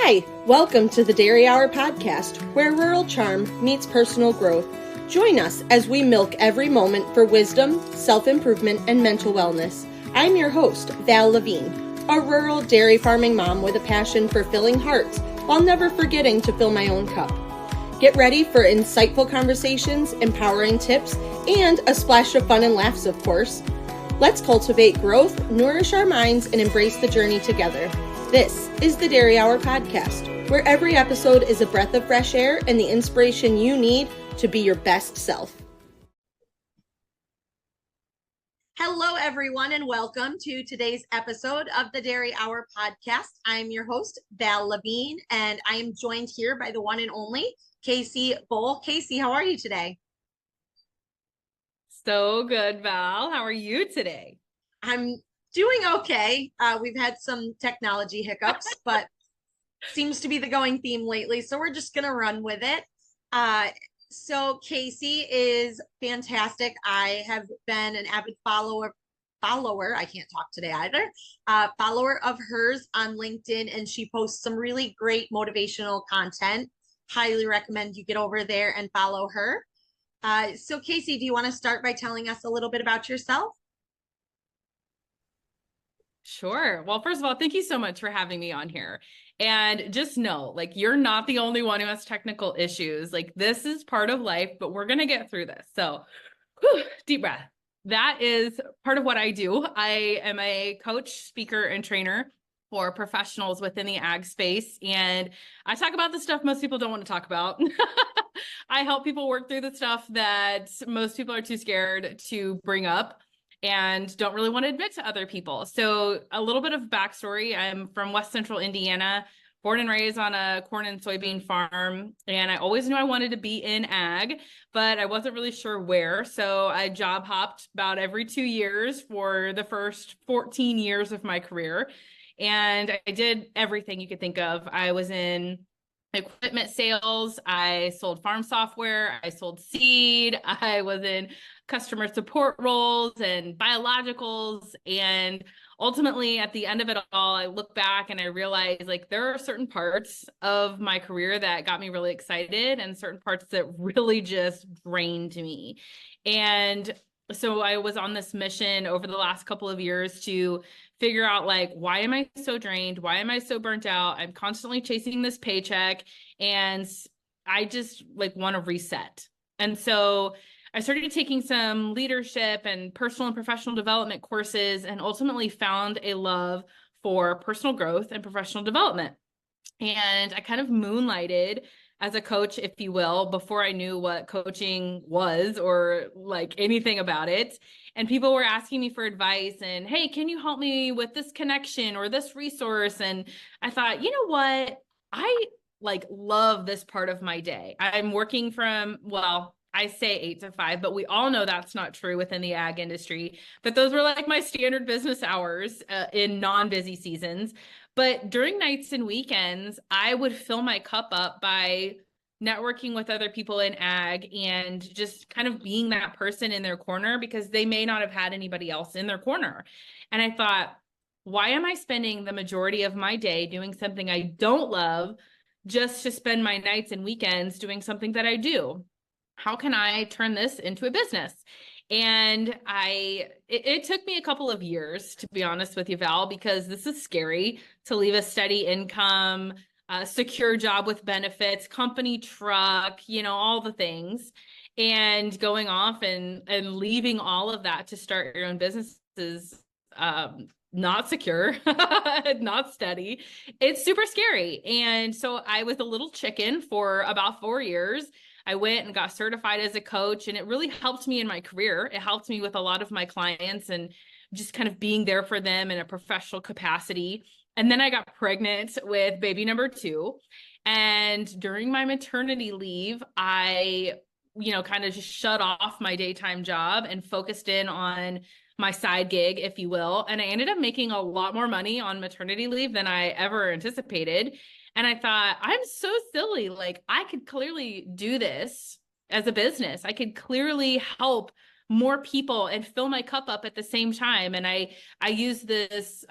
Hi, welcome to the Dairy Hour podcast, where rural charm meets personal growth. Join us as we milk every moment for wisdom, self-improvement, and mental wellness. I'm your host, Val Levine, a rural dairy farming mom with a passion for filling hearts while never forgetting to fill my own cup. Get ready for insightful conversations, empowering tips, and a splash of fun and laughs, of course. Let's cultivate growth, nourish our minds, and embrace the journey together. This is the Dairy Hour podcast, where every episode is a breath of fresh air and the inspiration you need to be your best self. Hello, everyone, and welcome to today's episode of the Dairy Hour podcast. I'm your host, Val Levine, and I am joined here by the one and only Kacee Bohle. Kacee, how are you today? So good, Val. How are you today? I'm doing okay. We've had some technology hiccups, but seems to be the going theme lately. So we're just going to run with it. So Kacee is fantastic. I have been an avid follower, I can't talk today either, follower of hers on LinkedIn, and she posts some really great motivational content. Highly recommend you get over there and follow her. So Kacee, do you want to start by telling us a little bit about yourself? Sure. Well, first of all, thank you so much for having me on here. And just know, you're not the only one who has technical issues. This is part of life, but we're going to get through this. So, deep breath. That is part of what I do. I am a coach, speaker, and trainer for professionals within the ag space. And I talk about the stuff most people don't want to talk about. I help people work through the stuff that most people are too scared to bring up and don't really want to admit to other people. So a little bit of backstory. I'm from West Central Indiana, born and raised on a corn and soybean farm. And I always knew I wanted to be in ag, but I wasn't really sure where. So I job hopped about every 2 years for the first 14 years of my career. And I did everything you could think of. I was in equipment sales. I sold farm software. I sold seed. I was in customer support roles and biologicals. And ultimately, at the end of it all, I look back and I realize there are certain parts of my career that got me really excited and certain parts that really just drained me. And so I was on this mission over the last couple of years to figure out why am I so drained? Why am I so burnt out? I'm constantly chasing this paycheck and I just want to reset. And so I started taking some leadership and personal and professional development courses and ultimately found a love for personal growth and professional development. And I kind of moonlighted as a coach, if you will, before I knew what coaching was or anything about it. And people were asking me for advice and, hey, can you help me with this connection or this resource? And I thought, you know what? I love this part of my day. I'm working from, I say 8 to 5, but we all know that's not true within the ag industry. But those were my standard business hours in non-busy seasons. But during nights and weekends, I would fill my cup up by networking with other people in ag and just kind of being that person in their corner because they may not have had anybody else in their corner. And I thought, why am I spending the majority of my day doing something I don't love just to spend my nights and weekends doing something that I do? How can I turn this into a business? And it took me a couple of years, to be honest with you, Val, because this is scary to leave a steady income, secure job with benefits, company truck, all the things, and going off and leaving all of that to start your own business is not secure, not steady. It's super scary. And so I was a little chicken for about 4 years. I went and got certified as a coach, and it really helped me in my career. It helped me with a lot of my clients and just kind of being there for them in a professional capacity. And then I got pregnant with baby number 2. And during my maternity leave, I, kind of just shut off my daytime job and focused in on my side gig, if you will. And I ended up making a lot more money on maternity leave than I ever anticipated. And I thought, I'm so silly. I could clearly do this as a business. I could clearly help more people and fill my cup up at the same time. And I use this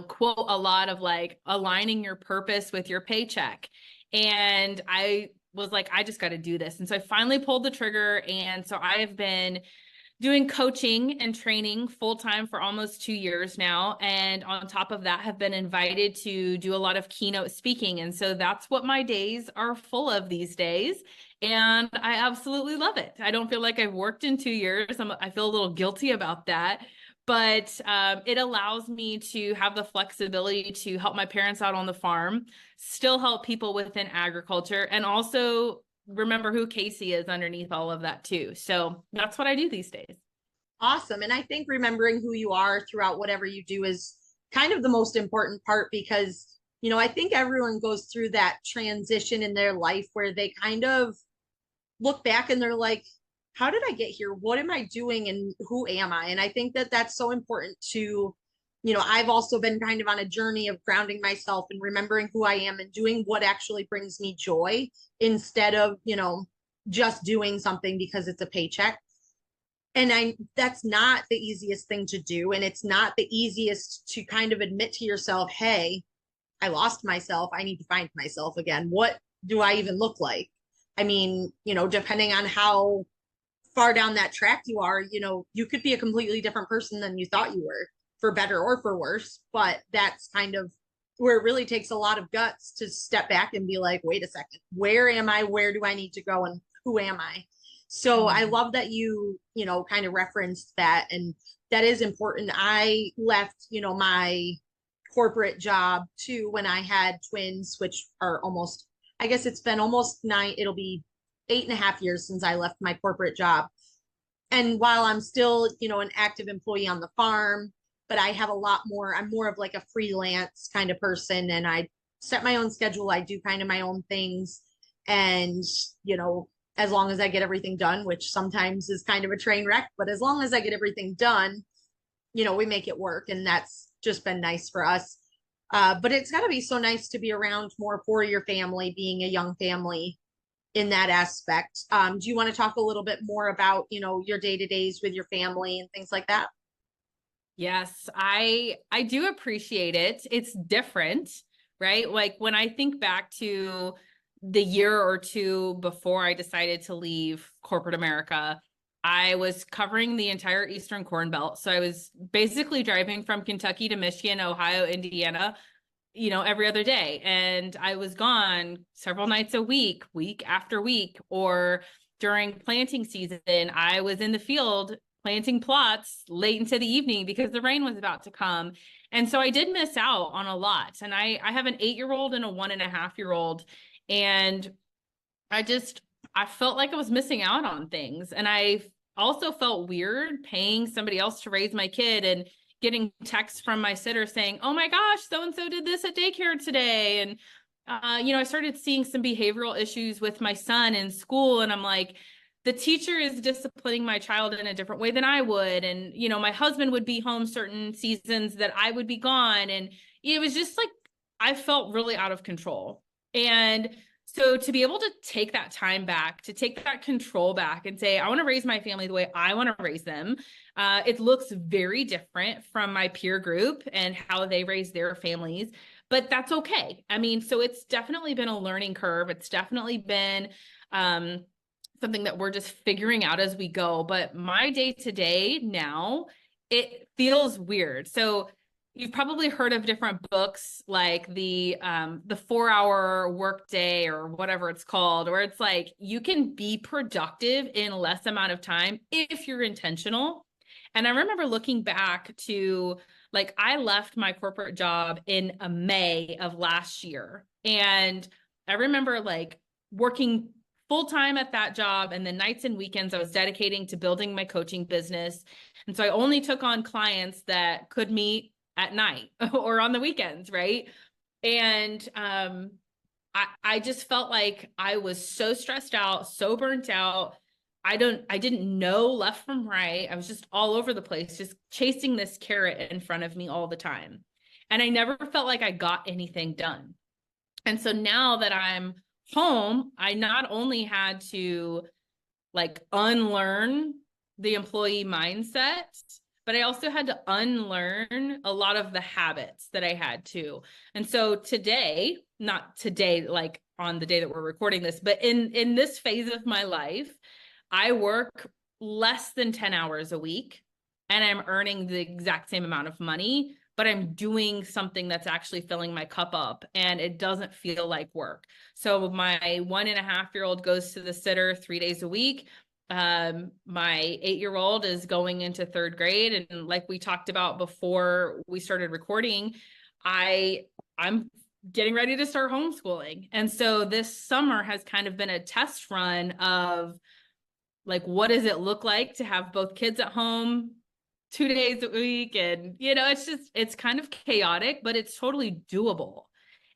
quote a lot of like aligning your purpose with your paycheck. And I was like, I just got to do this. And so I finally pulled the trigger. And so I have been doing coaching and training full time for almost 2 years now. And on top of that, have been invited to do a lot of keynote speaking. And so that's what my days are full of these days. And I absolutely love it. I don't feel like I've worked in 2 years. I feel a little guilty about that. But it allows me to have the flexibility to help my parents out on the farm, still help people within agriculture, and also remember who Kacee is underneath all of that too. So that's what I do these days. Awesome. And I think remembering who you are throughout whatever you do is kind of the most important part because, I think everyone goes through that transition in their life where they kind of look back and they're like, how did I get here? What am I doing? And who am I? And I think that that's so important to, I've also been kind of on a journey of grounding myself and remembering who I am and doing what actually brings me joy instead of, just doing something because it's a paycheck. And that's not the easiest thing to do. And it's not the easiest to kind of admit to yourself, hey, I lost myself. I need to find myself again. What do I even look like? I mean, depending on how far down that track you are, you could be a completely different person than you thought you were, for better or for worse. But that's kind of where it really takes a lot of guts to step back and be like, wait a second, where am I? Where do I need to go? And who am I? So I love that you kind of referenced that. And that is important. I left, my corporate job too when I had twins, which are almost, I guess it's been almost it'll be 8.5 years since I left my corporate job. And while I'm still, an active employee on the farm, but I have a lot more, I'm more of like a freelance kind of person and I set my own schedule. I do kind of my own things. And, as long as I get everything done, which sometimes is kind of a train wreck, but as long as I get everything done, we make it work. And that's just been nice for us. But it's got to be so nice to be around more for your family, being a young family in that aspect. Do you want to talk a little bit more about, your day-to-days with your family and things like that? Yes, I do appreciate it. It's different, right? Like when I think back to the year or two before I decided to leave corporate America, I was covering the entire Eastern Corn Belt. So I was basically driving from Kentucky to Michigan, Ohio, Indiana, every other day. And I was gone several nights a week, week after week, or during planting season, I was in the field planting plots late into the evening because the rain was about to come. And so I did miss out on a lot. And I have an 8-year-old and a 1.5-year-old. And I felt like I was missing out on things. And I also felt weird paying somebody else to raise my kid and getting texts from my sitter saying, oh my gosh, so-and-so did this at daycare today. And, I started seeing some behavioral issues with my son in school. And I'm like, the teacher is disciplining my child in a different way than I would. And, my husband would be home certain seasons that I would be gone. And it was just like, I felt really out of control. And so to be able to take that time back, to take that control back and say, I want to raise my family the way I want to raise them. It looks very different from my peer group and how they raise their families, but that's okay. I mean, so it's definitely been a learning curve. It's definitely been something that we're just figuring out as we go. But my day to day now, it feels weird. So you've probably heard of different books like the 4-hour workday or whatever it's called, where it's like you can be productive in less amount of time if you're intentional. And I remember looking back to like I left my corporate job in May of last year. And I remember like working full time at that job, and the nights and weekends I was dedicating to building my coaching business. And so I only took on clients that could meet at night or on the weekends, right? And I just felt like I was so stressed out, so burnt out. I didn't know left from right. I was just all over the place, just chasing this carrot in front of me all the time. And I never felt like I got anything done. And so now that I'm home, I not only had to like unlearn the employee mindset, but I also had to unlearn a lot of the habits that I had to. And so today, not today, like on the day that we're recording this, but in this phase of my life, I work less than 10 hours a week and I'm earning the exact same amount of money, but I'm doing something that's actually filling my cup up and it doesn't feel like work. So my 1.5-year-old goes to the sitter 3 days a week. My 8-year-old is going into 3rd grade. And like we talked about before we started recording, I'm getting ready to start homeschooling. And so this summer has kind of been a test run of like, what does it look like to have both kids at home 2 days a week? And, it's kind of chaotic, but it's totally doable.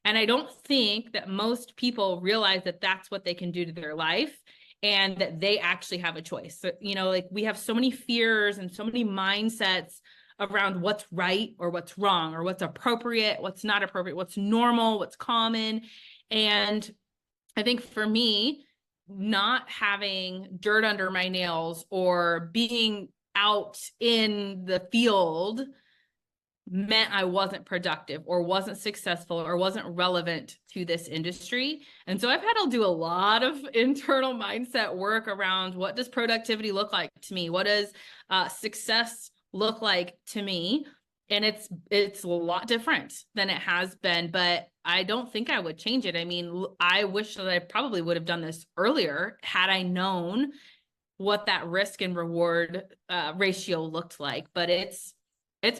And I don't think that most people realize that that's what they can do to their life and that they actually have a choice. So, like we have so many fears and so many mindsets around what's right or what's wrong or what's appropriate, what's not appropriate, what's normal, what's common. And I think for me, not having dirt under my nails or being out in the field meant I wasn't productive or wasn't successful or wasn't relevant to this industry. And so I've had to do a lot of internal mindset work around what does productivity look like to me? What does success look like to me? And it's a lot different than it has been, but I don't think I would change it. I mean, I wish that I probably would have done this earlier had I known what that risk and reward ratio looked like, but it's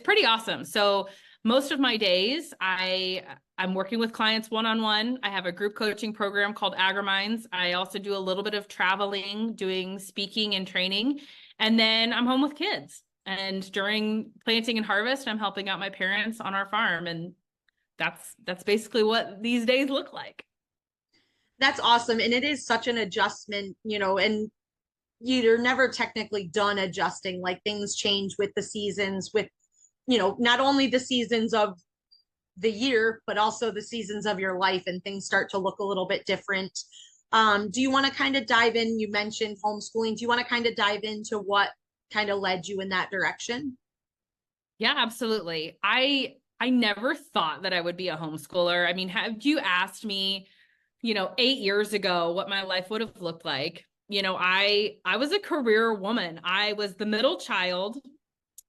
pretty awesome. So most of my days, I'm working with clients one-on-one. I have a group coaching program called Agriminds. I also do a little bit of traveling, doing speaking and training, and then I'm home with kids. And during planting and harvest, I'm helping out my parents on our farm. And that's basically what these days look like. That's awesome. And it is such an adjustment, and you're never technically done adjusting. Like things change with the seasons, with, not only the seasons of the year, but also the seasons of your life, and things start to look a little bit different. Do you want to kind of dive in? You mentioned homeschooling. Do you want to kind of dive into what kind of led you in that direction? Yeah, absolutely. I never thought that I would be a homeschooler. I mean, had you asked me, 8 years ago what my life would have looked like, I was a career woman. I was the middle child.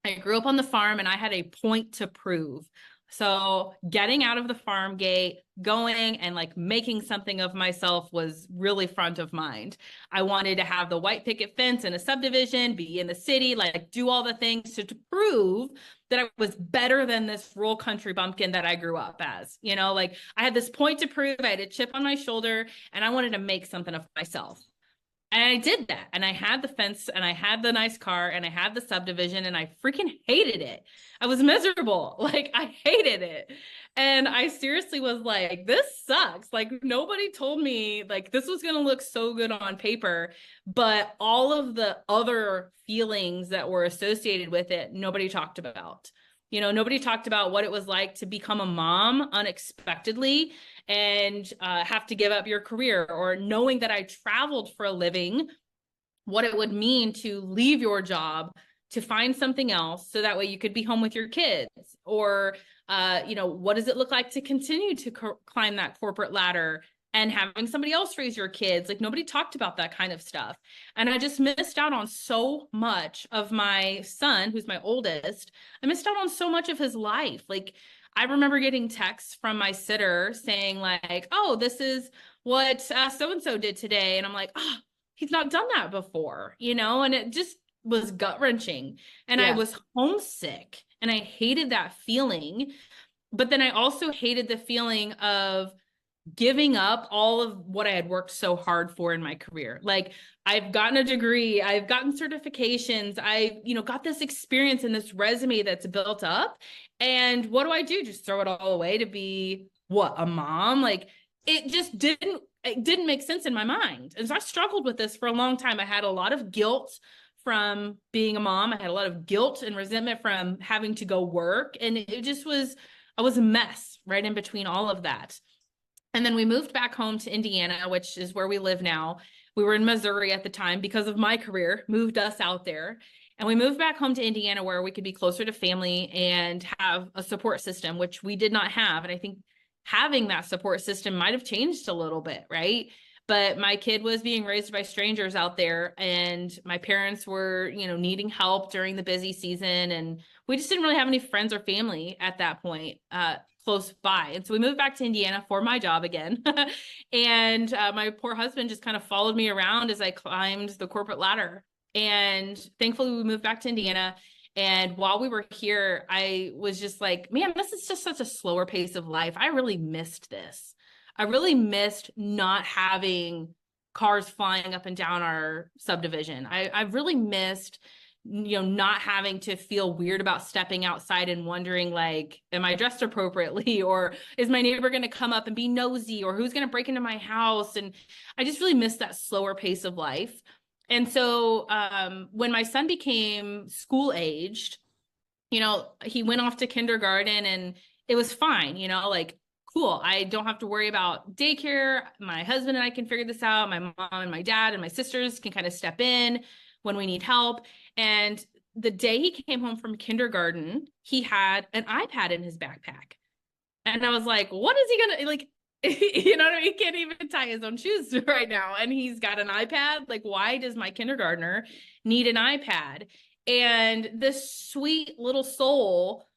I grew up on the farm and I had a point to prove. So getting out of the farm gate, going and like making something of myself was really front of mind. I wanted to have the white picket fence in a subdivision, be in the city, like do all the things to prove that I was better than this rural country bumpkin that I grew up as. Like I had this point to prove, I had a chip on my shoulder, and I wanted to make something of myself. And I did that. And I had the fence and I had the nice car and I had the subdivision and I freaking hated it. I was miserable. Like I hated it. And I seriously was like, this sucks. Like nobody told me like this was going to look so good on paper, but all of the other feelings that were associated with it, nobody talked about. Nobody talked about what it was like to become a mom unexpectedly and have to give up your career, or knowing that I traveled for a living, what it would mean to leave your job to find something else so that way you could be home with your kids, or what does it look like to continue to climb that corporate ladder and having somebody else raise your kids. Like nobody talked about that kind of stuff. And I just missed out on so much of my son, who's my oldest. I missed out on so much of his life. Like I remember getting texts from my sitter saying like, oh, this is what so-and-so did today. And I'm like, oh, he's not done that before, and it just was gut wrenching. And I was homesick and I hated that feeling. But then I also hated the feeling of giving up all of what I had worked so hard for in my career. Like I've gotten a degree, I've gotten certifications, I, got this experience and this resume that's built up. And what do? Just throw it all away to be what, a mom? Like it just didn't make sense in my mind. And so I struggled with this for a long time. I had a lot of guilt from being a mom. I had a lot of guilt and resentment from having to go work. And I was a mess right in between all of that. And then we moved back home to Indiana, which is where we live now. We were in Missouri at the time because of my career, moved us out there. And we moved back home to Indiana where we could be closer to family and have a support system, which we did not have. And I think having that support system might have changed a little bit, right? But my kid was being raised by strangers out there, and my parents were, needing help during the busy season. And we just didn't really have any friends or family at that point close by. And so we moved back to Indiana for my job again. And my poor husband just kind of followed me around as I climbed the corporate ladder. And thankfully we moved back to Indiana. And while we were here, I was just like, man, this is just such a slower pace of life. I really missed this. I really missed not having cars flying up and down our subdivision. I really missed, not having to feel weird about stepping outside and wondering, like, am I dressed appropriately? Or is my neighbor going to come up and be nosy? Or who's going to break into my house? And I just really missed that slower pace of life. And so when my son became school aged, he went off to kindergarten and it was fine, like, cool. I don't have to worry about daycare. My husband and I can figure this out. My mom and my dad and my sisters can kind of step in when we need help. And the day he came home from kindergarten, he had an iPad in his backpack. And I was like, what is he going to, like, you know what I mean? He can't even tie his own shoes right now. And he's got an iPad. Like, why does my kindergartner need an iPad? And this sweet little soul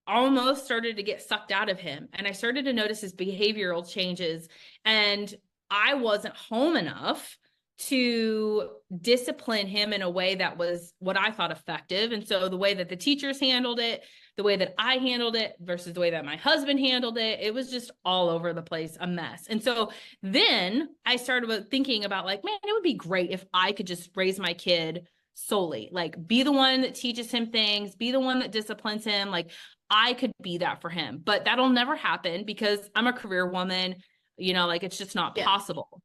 almost started to get sucked out of him. And I started to notice his behavioral changes. And I wasn't home enough to discipline him in a way that was what I thought effective. And so the way that the teachers handled it, the way that I handled it versus the way that my husband handled it, it was just all over the place, a mess. And so then I started thinking about, like, man, it would be great if I could just raise my kid solely, like, be the one that teaches him things, be the one that disciplines him. Like, I could be that for him, but that'll never happen because I'm a career woman, like, it's just not possible.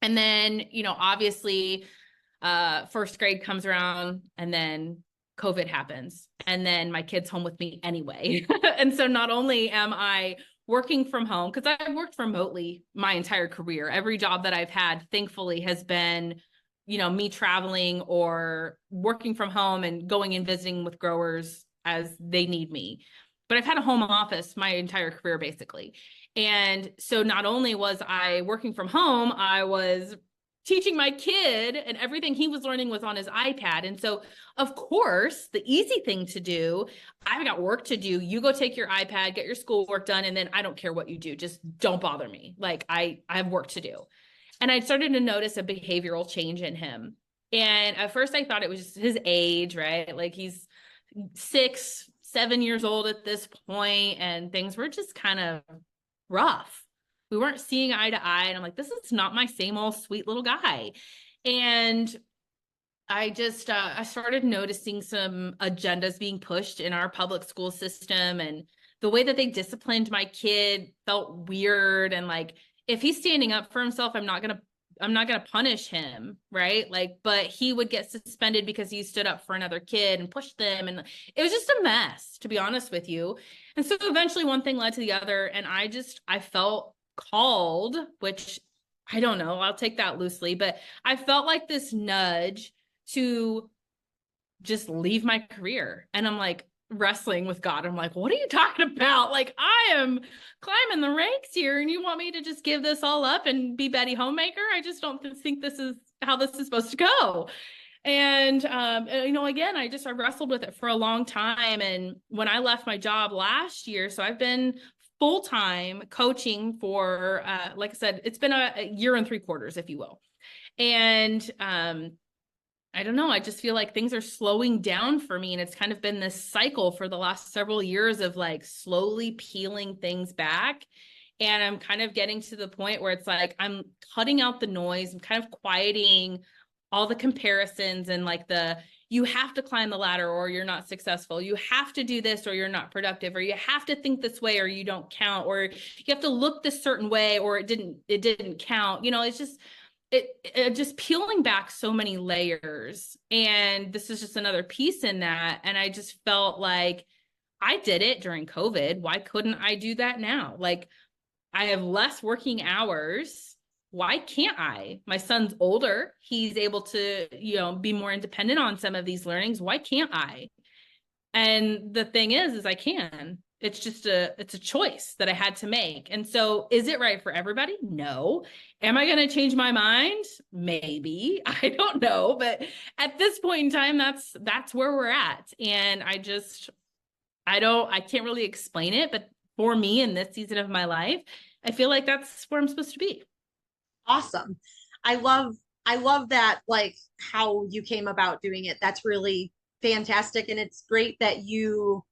And then, obviously, first grade comes around and then COVID happens. And then my kid's home with me anyway. And so not only am I working from home, because I've worked remotely my entire career, every job that I've had, thankfully, has been, me traveling or working from home and going and visiting with growers as they need me. But I've had a home office my entire career, basically. And so not only was I working from home, I was teaching my kid, and everything he was learning was on his iPad. And so, of course, the easy thing to do, I've got work to do. You go take your iPad, get your schoolwork done, and then I don't care what you do. Just don't bother me. Like, I have work to do. And I started to notice a behavioral change in him. And at first I thought it was just his age, right? Like, he's 6, 7 years old at this point, and things were just kind of rough. We weren't seeing eye to eye. And I'm like, this is not my same old sweet little guy. And I just, I started noticing some agendas being pushed in our public school system, and the way that they disciplined my kid felt weird. And like, if he's standing up for himself, I'm not going to punish him. Right. Like, but he would get suspended because he stood up for another kid and pushed them. And it was just a mess, to be honest with you. And so eventually one thing led to the other. And I felt called, which I don't know, I'll take that loosely, but I felt like this nudge to just leave my career. And I'm like wrestling with God. I'm like, what are you talking about? Like, I am climbing the ranks here and you want me to just give this all up and be Betty Homemaker? I just don't think this is how this is supposed to go. And, again, I wrestled with it for a long time. And when I left my job last year, so I've been full-time coaching for, like I said, it's been a year and 3 quarters, if you will. And, I don't know, I just feel like things are slowing down for me. And it's kind of been this cycle for the last several years of like slowly peeling things back. And I'm kind of getting to the point where it's like, I'm cutting out the noise. I'm kind of quieting all the comparisons and like you have to climb the ladder or you're not successful. You have to do this or you're not productive, or you have to think this way or you don't count, or you have to look this certain way or it didn't count. It's just, it just peeling back so many layers. And this is just another piece in that. And I just felt like I did it during COVID. Why couldn't I do that now? Like, I have less working hours why can't I? My son's older. He's able to, be more independent on some of these learnings. Why can't I? And the thing is I can. It's just it's a choice that I had to make. And so is it right for everybody? No. Am I going to change my mind? Maybe. I don't know. But at this point in time, that's where we're at. And I can't really explain it, but for me in this season of my life, I feel like that's where I'm supposed to be. Awesome. I love that, like how you came about doing it. That's really fantastic. And it's great that you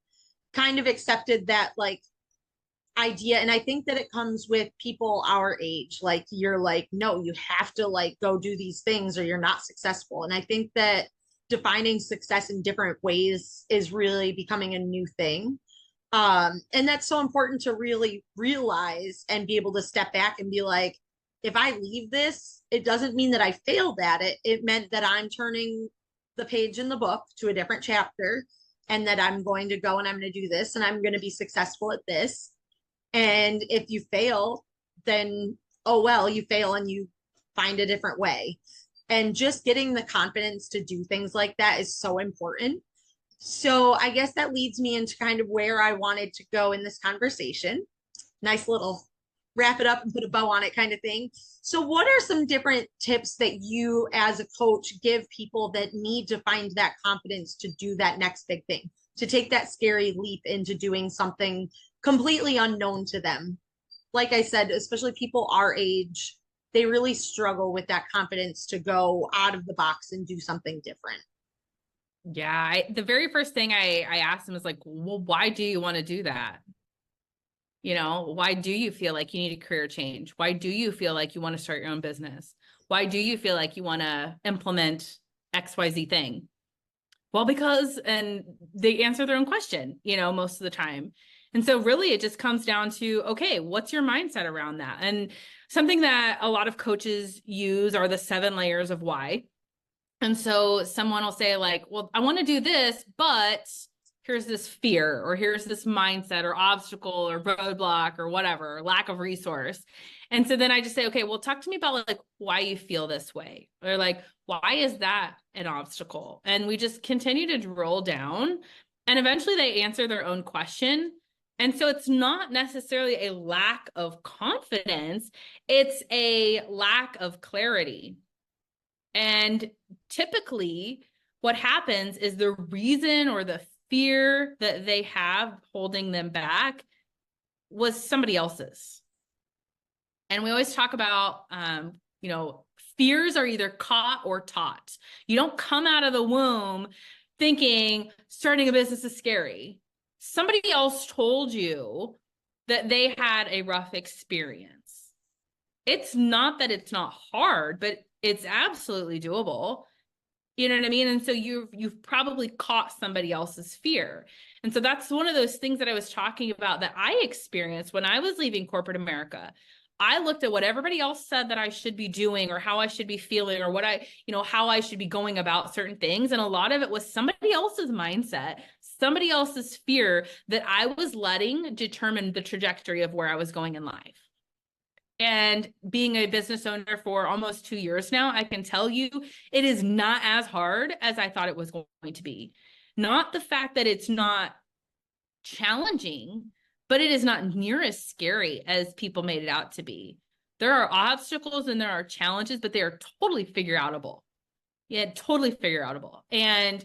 kind of accepted that like idea. And I think that it comes with people our age. Like you're like, no, you have to like go do these things or you're not successful. And I think that defining success in different ways is really becoming a new thing. And that's so important to really realize and be able to step back and be like, if I leave this, it doesn't mean that I failed at it. It meant that I'm turning the page in the book to a different chapter, and that I'm going to go and I'm going to do this and I'm going to be successful at this. And if you fail, then, oh, well, you fail and you find a different way. And just getting the confidence to do things like that is so important. So I guess that leads me into kind of where I wanted to go in this conversation. Nice little wrap it up and put a bow on it kind of thing. So what are some different tips that you as a coach give people that need to find that confidence to do that next big thing, to take that scary leap into doing something completely unknown to them? Like I said, especially people our age, they really struggle with that confidence to go out of the box and do something different. Yeah. The very first thing I asked them is like, well, why do you want to do that? Why do you feel like you need a career change? Why do you feel like you want to start your own business? Why do you feel like you want to implement XYZ thing? Well, because, and they answer their own question, most of the time. And so really it just comes down to, okay, what's your mindset around that? And something that a lot of coaches use are the 7 layers of why. And so someone will say like, well, I want to do this, but here's this fear, or here's this mindset or obstacle or roadblock or whatever, or lack of resource. And so then I just say, okay, well, talk to me about like why you feel this way, or like, why is that an obstacle? And we just continue to drill down, and eventually they answer their own question. And so it's not necessarily a lack of confidence, it's a lack of clarity. And typically what happens is the reason or the fear that they have holding them back was somebody else's. And we always talk about, fears are either caught or taught. You don't come out of the womb thinking starting a business is scary. Somebody else told you that they had a rough experience. It's not that it's not hard, but it's absolutely doable. You know what I mean? And so you've probably caught somebody else's fear. And so that's one of those things that I was talking about that I experienced when I was leaving corporate America. I looked at what everybody else said that I should be doing, or how I should be feeling, or how I should be going about certain things. And a lot of it was somebody else's mindset, somebody else's fear that I was letting determine the trajectory of where I was going in life. And being a business owner for almost 2 years now, I can tell you it is not as hard as I thought it was going to be. Not the fact that it's not challenging, but it is not near as scary as people made it out to be. There are obstacles and there are challenges, but they are totally figure outable. Yeah, totally figure outable. And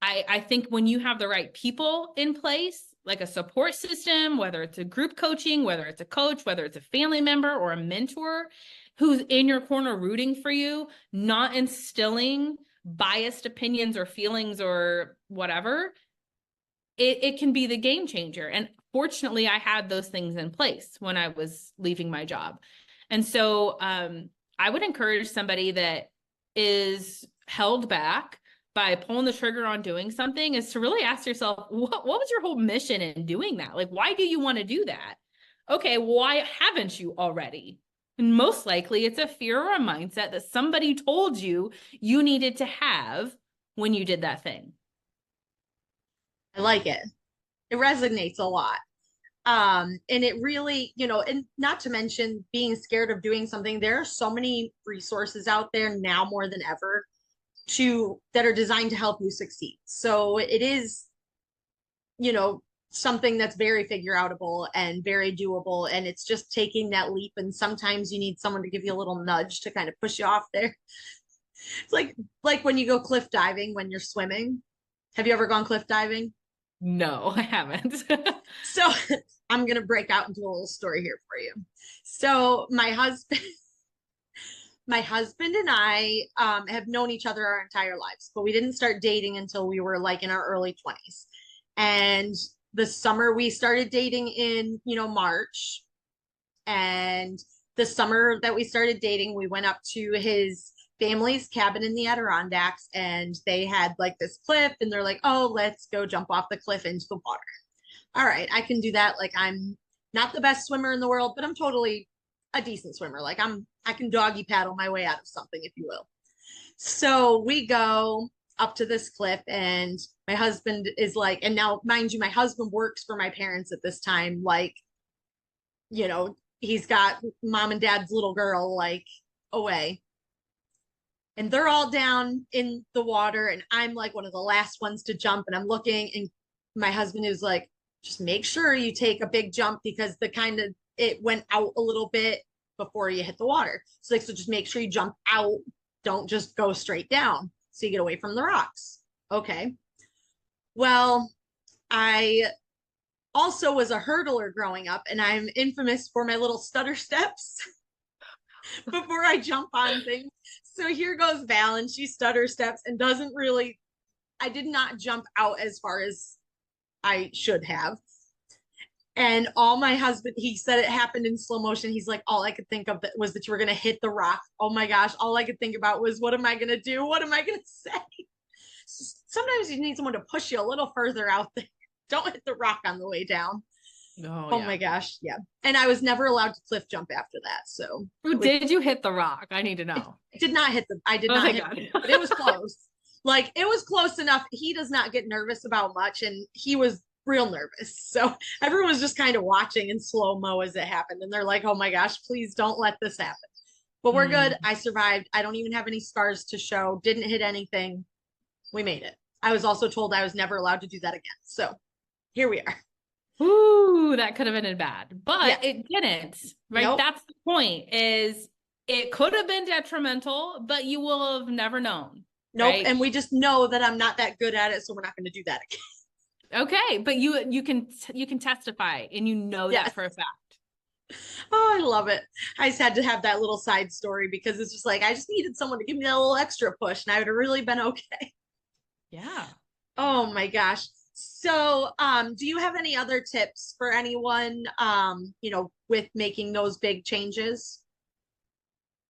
I think when you have the right people in place, like a support system, whether it's a group coaching, whether it's a coach, whether it's a family member or a mentor who's in your corner rooting for you, not instilling biased opinions or feelings or whatever, it can be the game changer. And fortunately, I had those things in place when I was leaving my job. And so I would encourage somebody that is held back by pulling the trigger on doing something is to really ask yourself, what was your whole mission in doing that? Like, why do you want to do that? Okay, why haven't you already? And most likely it's a fear or a mindset that somebody told you you needed to have when you did that thing. I like it. It resonates a lot. And it really, and not to mention being scared of doing something, there are so many resources out there now more than ever that are designed to help you succeed. So it is, you know, something that's very figure outable and very doable. And it's just taking that leap. And sometimes you need someone to give you a little nudge to kind of push you off there. It's like when you go cliff diving when you're swimming. Have you ever gone cliff diving? No, I haven't. So I'm gonna break out into a little story here for you. So my husband and I have known each other our entire lives, but we didn't start dating until we were like in our early 20s. And the summer we started dating in, March. And the summer that we started dating, we went up to his family's cabin in the Adirondacks, and they had like this cliff, and they're like, oh, let's go jump off the cliff into the water. All right, I can do that. Like, I'm not the best swimmer in the world, but I'm totally a decent swimmer. Like, I can doggy paddle my way out of something, if you will. So we go up to this cliff, and my husband is like, and now mind you, my husband works for my parents at this time. Like, he's got mom and dad's little girl like away. And they're all down in the water, and I'm like one of the last ones to jump, and I'm looking, and my husband is like, just make sure you take a big jump because it went out a little bit before you hit the water. So just make sure you jump out. Don't just go straight down so you get away from the rocks. Okay. Well, I also was a hurdler growing up, and I'm infamous for my little stutter steps before I jump on things. So here goes Val, and she stutter steps and I did not jump out as far as I should have. And my husband, he said it happened in slow motion. He's like, all I could think of was that you were going to hit the rock. Oh my gosh. All I could think about was, what am I going to do? What am I going to say? Sometimes you need someone to push you a little further out there. Don't hit the rock on the way down. Oh yeah. My gosh. Yeah. And I was never allowed to cliff jump after that. So did you hit the rock? I need to know. I did not hit but it was close. Like, it was close enough. He does not get nervous about much, and he was real nervous. So everyone was just kind of watching in slow-mo as it happened. And they're like, oh my gosh, please don't let this happen. But we're good. I survived. I don't even have any scars to show. Didn't hit anything. We made it. I was also told I was never allowed to do that again. So here we are. Ooh, that could have ended bad, but yeah. It didn't, right? Nope. That's the point, is it could have been detrimental, but you will have never known. Nope. Right? And we just know that I'm not that good at it, so we're not going to do that again. Okay. But you can testify, and yes. That for a fact. Oh, I love it. I just had to have that little side story because it's just like, I just needed someone to give me that little extra push, and I would have really been okay. Yeah. Oh my gosh. So, do you have any other tips for anyone, with making those big changes?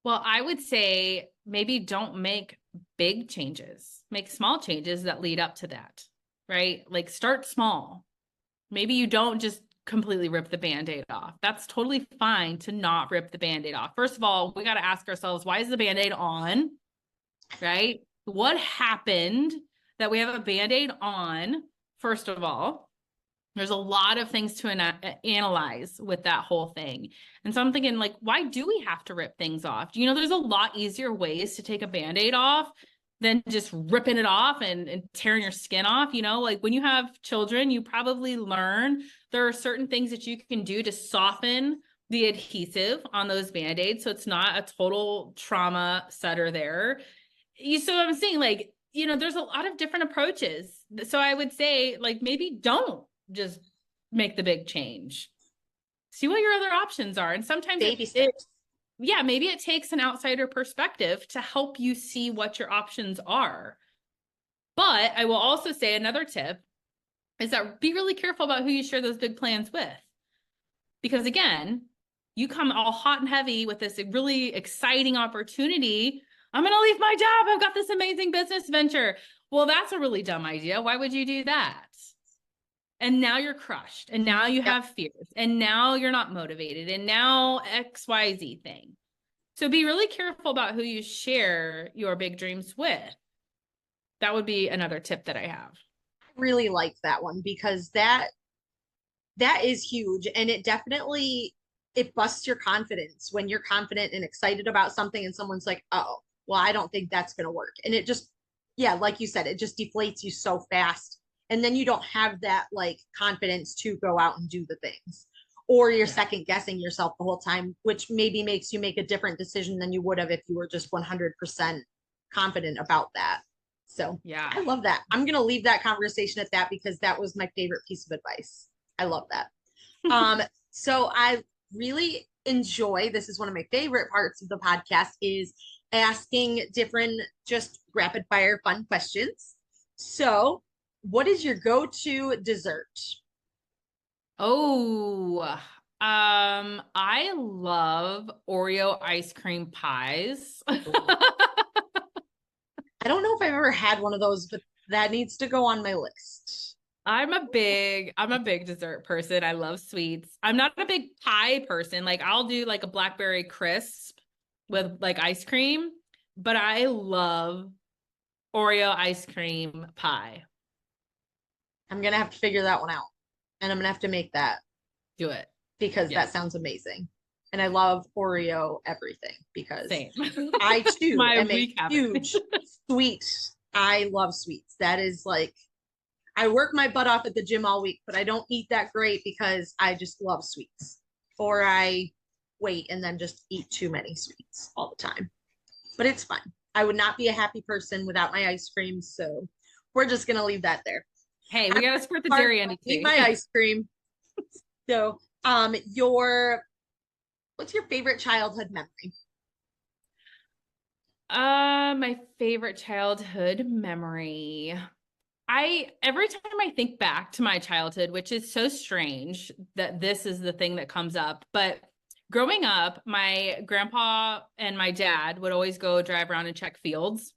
Well, I would say maybe don't make big changes, make small changes that lead up to that, right? Like, start small. Maybe you don't just completely rip the Band-Aid off. That's totally fine to not rip the Band-Aid off. First of all, we got to ask ourselves, why is the Band-Aid on, right? What happened that we have a Band-Aid on? First of all, there's a lot of things to analyze with that whole thing. And so I'm thinking, like, why do we have to rip things off? There's a lot easier ways to take a Band-Aid off than just ripping it off and tearing your skin off. Like, when you have children, you probably learn there are certain things that you can do to soften the adhesive on those Band-Aids, so it's not a total trauma setter there. So I'm saying, like, there's a lot of different approaches. So I would say, like, maybe don't just make the big change. See what your other options are. And sometimes maybe it takes an outsider perspective to help you see what your options are. But I will also say another tip is that be really careful about who you share those big plans with. Because again, you come all hot and heavy with this really exciting opportunity. I'm going to leave my job. I've got this amazing business venture. Well, that's a really dumb idea. Why would you do that? And now you're crushed, and now you have fears, and now you're not motivated, and now XYZ thing. So be really careful about who you share your big dreams with. That would be another tip that I have. I really like that one because that That is huge. And it definitely, it busts your confidence when you're confident and excited about something and someone's like, oh, well, I don't think that's going to work. And it just, yeah, like you said, it just deflates you so fast. And then you don't have that like confidence to go out and do the things. Or you're Yeah. second guessing yourself the whole time, which maybe makes you make a different decision than you would have if you were just 100% confident about that. So Yeah. I love that. I'm going to leave that conversation at that because that was my favorite piece of advice. I love that. So I really enjoy, this is one of my favorite parts of the podcast is asking different just rapid fire fun questions. So what is your go-to dessert? Oh, I love Oreo ice cream pies. I don't know if I've ever had one of those, but that needs to go on my list. I'm a big dessert person. I love sweets. I'm not a big pie person. Like I'll do like a blackberry crisp with like ice cream, but I love Oreo ice cream pie. I'm gonna have to figure that one out. And I'm gonna have to make that Do it. because that Yes. sounds amazing. And I love Oreo everything because Same. I too My am a weak habit. huge sweet. I love sweets. That is like I work my butt off at the gym all week, but I don't eat that great because I just love sweets. Or I wait and then just eat too many sweets all the time. But it's fine. I would not be a happy person without my ice cream, so we're just gonna leave that there. Hey, we got to support the Part, dairy need industry. my ice cream. So, your what's your favorite childhood memory? My favorite childhood memory. Every time I think back to my childhood, which is so strange that this is the thing that comes up, but growing up, my grandpa and my dad would always go drive around and check fields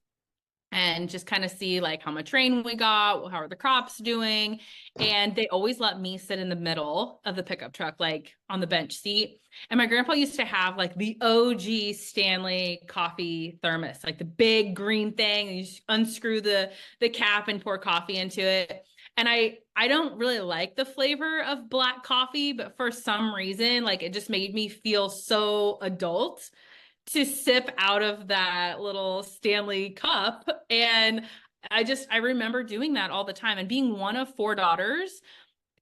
and just kind of see like how much rain we got, how are the crops doing. And they always let me sit in the middle of the pickup truck, like on the bench seat. And my grandpa used to have like the OG Stanley coffee thermos, like the big green thing. And you just unscrew the cap and pour coffee into it. And I don't really like the flavor of black coffee, but for some reason, like it just made me feel so adult to sip out of that little Stanley cup. And I remember doing that all the time and being one of four daughters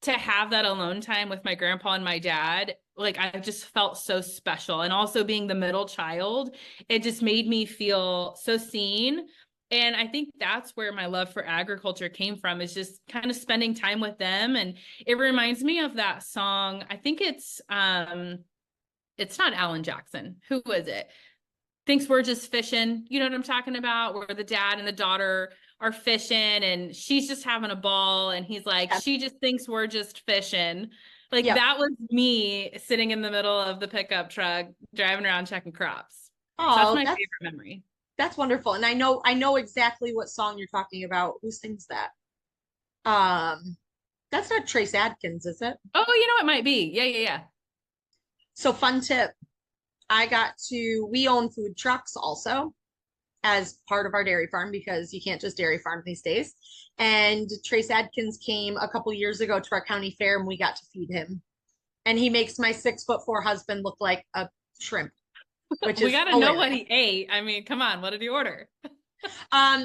to have that alone time with my grandpa and my dad. Like I just felt so special. And also being the middle child, it just made me feel so seen. And I think that's where my love for agriculture came from, is just kind of spending time with them. And it reminds me of that song. I think it's not Alan Jackson. Who is it? Thinks we're just fishing. You know what I'm talking about? Where the dad and the daughter are fishing and she's just having a ball. And he's like, Yep. she just thinks we're just fishing. Like Yep. that was me sitting in the middle of the pickup truck, driving around checking crops. So that's Oh, my favorite memory. that's wonderful. And I know exactly what song you're talking about. Who sings that? Um, that's not Trace Adkins, is it? Oh, you know, it might be. Yeah, yeah, yeah. So fun tip. We own food trucks also as part of our dairy farm because you can't just dairy farm these days. And Trace Adkins came a couple years ago to our county fair and we got to feed him. And he makes my 6'4" husband look like a shrimp, which We is got to know what hilarious. he ate. I mean, come on. What did he order?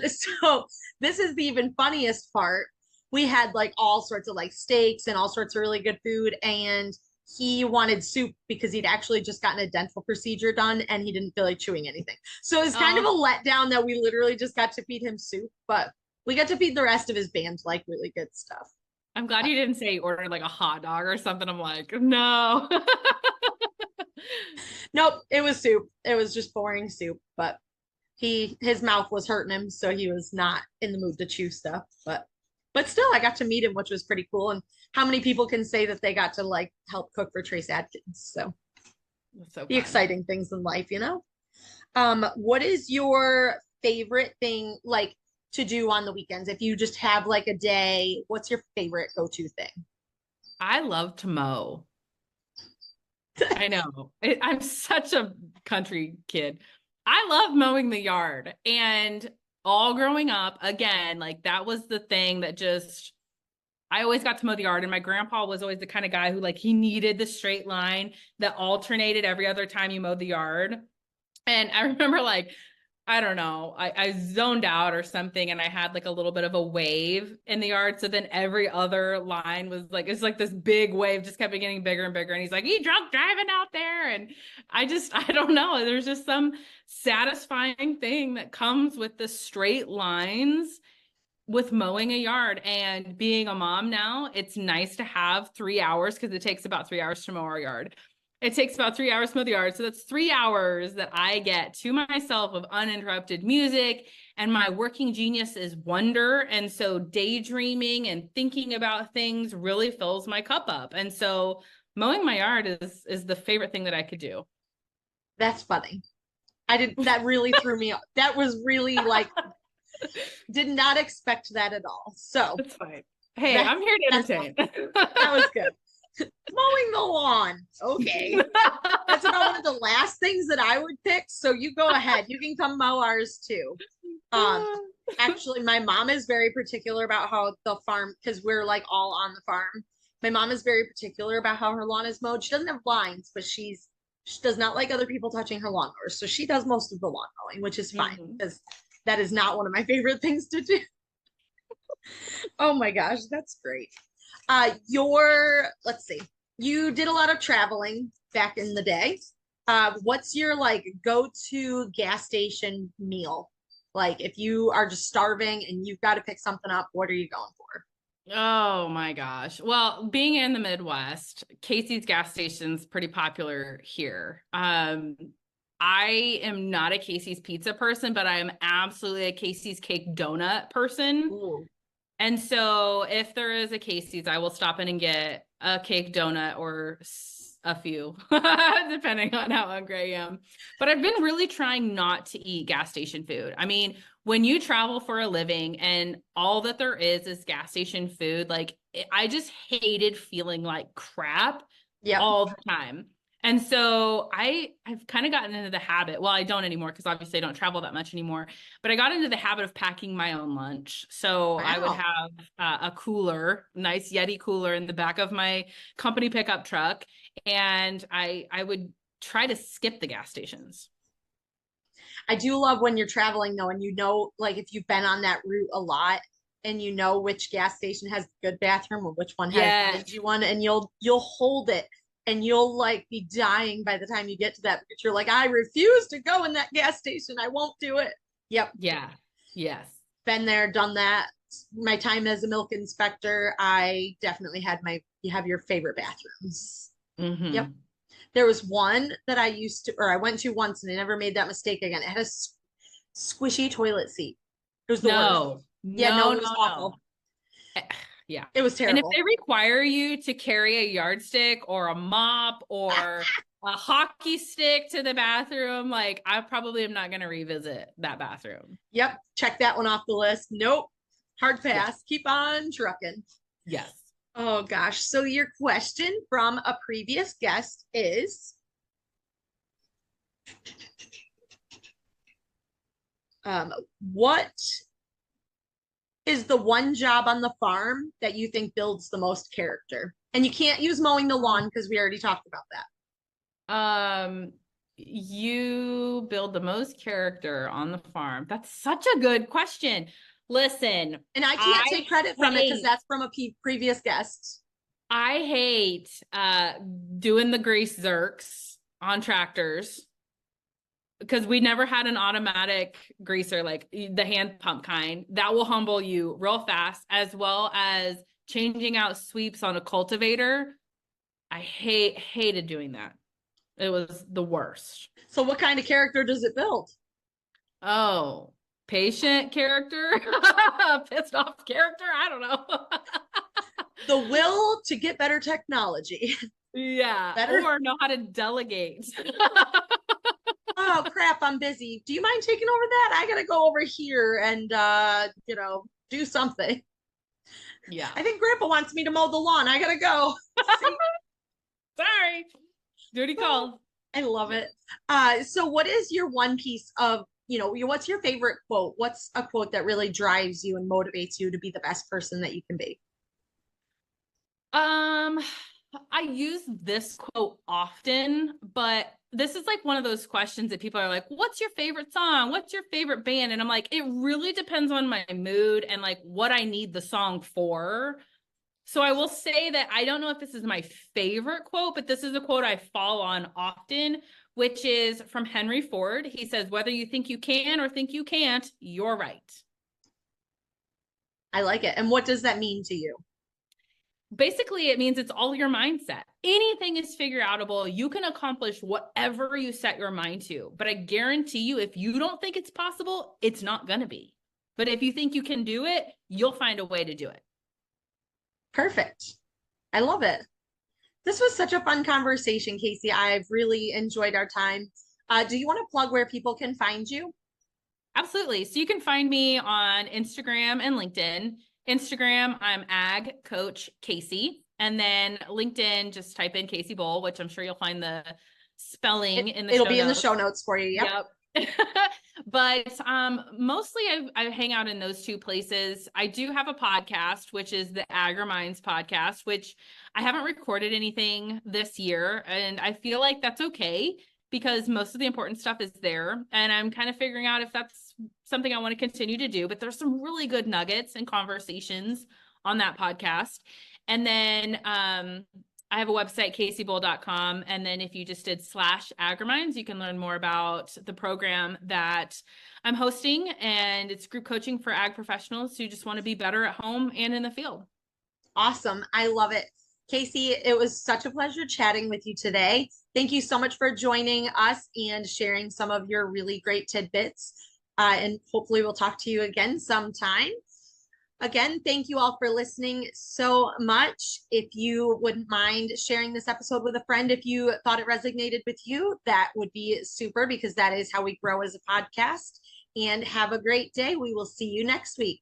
So this is the even funniest part. We had like all sorts of like steaks and all sorts of really good food, and he wanted soup because he'd actually just gotten a dental procedure done and he didn't feel like chewing anything. So it's kind of a Oh, letdown that we literally just got to feed him soup, but we got to feed the rest of his band like really good stuff. I'm glad you didn't say he ordered like a hot dog or something. I'm like, no. Nope, it was soup. It was just boring soup, but his mouth was hurting him, so he was not in the mood to chew stuff. But still, I got to meet him, which was pretty cool. And how many people can say that they got to like help cook for Trace Adkins? So That's so the fun. exciting things in life, you know? What is your favorite thing like to do on the weekends? If you just have like a day, what's your favorite go-to thing? I love to mow. I know. I'm such a country kid. I love mowing the yard. And all growing up, again, like that was the thing that just I always got to mow the yard, and my grandpa was always the kind of guy who like, he needed the straight line that alternated every other time you mowed the yard. And I remember like, I don't know, I zoned out or something, and I had like a little bit of a wave in the yard. So then every other line was like, it's like this big wave just kept getting bigger and bigger. And he's like, you drunk driving out there. And I don't know. There's just some satisfying thing that comes with the straight lines with mowing a yard. And being a mom now, it's nice to have 3 hours, because it takes about 3 hours to mow our yard. It takes about 3 hours to mow the yard. So that's 3 hours that I get to myself of uninterrupted music, and my working genius is wonder. And so daydreaming and thinking about things really fills my cup up. And so mowing my yard is the favorite thing that I could do. That's funny. That really threw me off. That was really like, did not expect that at all. So that's fine. Hey, I'm here to entertain. That was good. Mowing the lawn. Okay. That's about one of the last things that I would pick. So you go ahead. You can come mow ours too. Actually, my mom is very particular about how the farm, because we're like all on the farm. My mom is very particular about how her lawn is mowed. She doesn't have blinds, but she does not like other people touching her lawnmowers. So she does most of the lawn mowing, which is fine, because that is not one of my favorite things to do. Oh my gosh, that's great. Let's see, you did a lot of traveling back in the day. What's your like go-to gas station meal? Like if you are just starving and you've got to pick something up, what are you going for? Oh my gosh. Well, being in the Midwest, Kacee's gas station's pretty popular here. I am not a Kacee's pizza person, but I am absolutely a Kacee's cake donut person. Ooh. And so if there is a Kacee's, I will stop in and get a cake donut or a few, depending on how hungry I am. But I've been really trying not to eat gas station food. I mean, when you travel for a living and all that there is gas station food, like I just hated feeling like crap all the time. And so I've kind of gotten into the habit. Well, I don't anymore, because obviously I don't travel that much anymore, but I got into the habit of packing my own lunch. So I would have a cooler, nice Yeti cooler in the back of my company pickup truck. And I would try to skip the gas stations. I do love when you're traveling though, and you know, like if you've been on that route a lot and you know which gas station has the good bathroom or which one has the dingy one, and you'll hold it. And you'll like be dying by the time you get to that, because you're like, I refuse to go in that gas station. I won't do it. Yep. Yeah. Yes. Been there, done that. My time as a milk inspector, I definitely had you have your favorite bathrooms. Mm-hmm. Yep. There was one that I went to once, and I never made that mistake again. It had a squishy toilet seat. It was the worst. Yeah, no, it was awful. Yeah. It was terrible. And if they require you to carry a yardstick or a mop or a hockey stick to the bathroom, like I probably am not going to revisit that bathroom. Yep. Check that one off the list. Nope. Hard pass. Yes. Keep on trucking. Yes. Oh gosh. So your question from a previous guest is, what is the one job on the farm that you think builds the most character? And you can't use mowing the lawn, because we already talked about that. You build the most character on the farm. That's such a good question. Listen. And I can't take credit from it, because that's from a previous guest. I hate doing the grease zerks on tractors, because we never had an automatic greaser, like the hand pump kind that will humble you real fast, as well as changing out sweeps on a cultivator. I hated doing that. It was the worst. So what kind of character does it build? Oh, patient character, pissed off character. I don't know. The will to get better technology. Yeah. Or know how to delegate. Oh crap, I'm busy. Do you mind taking over that? I gotta go over here and do something. Yeah. I think Grandpa wants me to mow the lawn. I gotta go. Sorry. Duty called. I love it. So what is your one piece of, what's your favorite quote? What's a quote that really drives you and motivates you to be the best person that you can be? Um, I use this quote often, but this is like one of those questions that people are like, what's your favorite song? What's your favorite band? And I'm like, it really depends on my mood and like what I need the song for. So I will say that I don't know if this is my favorite quote, but this is a quote I fall on often, which is from Henry Ford. He says, whether you think you can or think you can't, you're right. I like it. And what does that mean to you? Basically, it means it's all your mindset. Anything is figure outable. You can accomplish whatever you set your mind to. But I guarantee you, if you don't think it's possible, it's not going to be. But if you think you can do it, you'll find a way to do it. Perfect. I love it. This was such a fun conversation, Kacee. I've really enjoyed our time. Do you want to plug where people can find you? Absolutely. So you can find me on Instagram and LinkedIn. Instagram, I'm Ag Coach Kacee. And then LinkedIn, just type in Kacee Bohle, which I'm sure you'll find the spelling in the show notes. It'll be in the show notes for you. Yep. But mostly I hang out in those two places. I do have a podcast, which is the Agri Minds podcast, which I haven't recorded anything this year. And I feel like that's okay because most of the important stuff is there. And I'm kind of figuring out if that's something I want to continue to do. But there's some really good nuggets and conversations on that podcast. And then I have a website, kaceebohle.com. And then if you just did /agriminds, you can learn more about the program that I'm hosting. And it's group coaching for ag professionals who just want to be better at home and in the field. Awesome. I love it. Kacee, it was such a pleasure chatting with you today. Thank you so much for joining us and sharing some of your really great tidbits. And hopefully we'll talk to you again sometime. Again, thank you all for listening so much. If you wouldn't mind sharing this episode with a friend, if you thought it resonated with you, that would be super because that is how we grow as a podcast. And have a great day. We will see you next week.